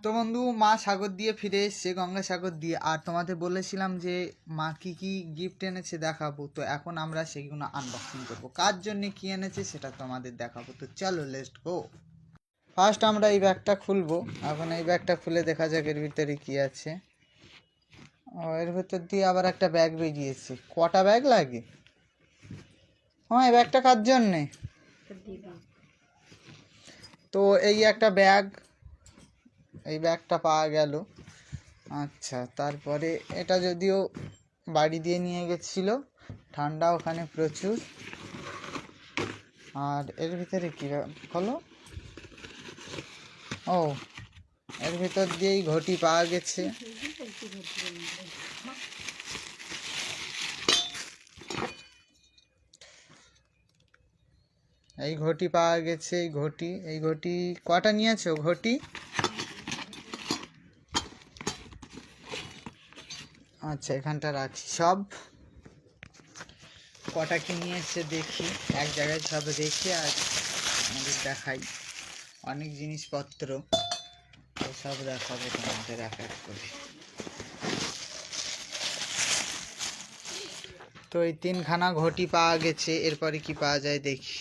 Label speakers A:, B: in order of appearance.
A: তো বন্ধু, মা সাগর দিয়ে ফিরে এসছে, গঙ্গাসাগর দিয়ে। আর তোমাদের বলেছিলাম যে মা কি কি গিফট এনেছে দেখাবো। তো এখন আমরা সেগুলো আনবক্সিং করব। কার জন্য কি এনেছে সেটা তোমাদের দেখাবো। তো চলো, লেটস গো। ফার্স্ট আমরা এই ব্যাগটা খুলবো। এখন এই ব্যাগটা খুলে দেখা যাক এর ভিতরে কি আছে। ও, এর ভিতর দিয়ে আবার একটা ব্যাগ বেরিয়েছে। কটা ব্যাগ লাগে? হ্যাঁ, এই ব্যাগটা কার জন্যে? তো এই একটা ব্যাগ, এই ব্যাগটা পাওয়া গেল। আচ্ছা, তারপরে এটা যদিও বাড়ি দিয়ে নিয়ে গেছিলো, ঠান্ডা ওখানে প্রচুর। আর এর ভিতরে কি হলো? ও, এর ভিতর দিয়েই ঘটি পাওয়া গেছে। এই ঘটি পাওয়া গেছে। এই ঘটি কটা নিয়েছো ঘটি? আচ্ছা, এখানটা রাখি সব। কটা কি নিয়ে এসছে দেখি, এক জায়গায় সব রেখে আর আমাদের দেখাই। অনেক জিনিসপত্র, সব দেখাবো তোমাদের এক এক করে। তো এই 3খানা ঘটি পাওয়া গেছে। এরপরে কি পাওয়া যায় দেখি।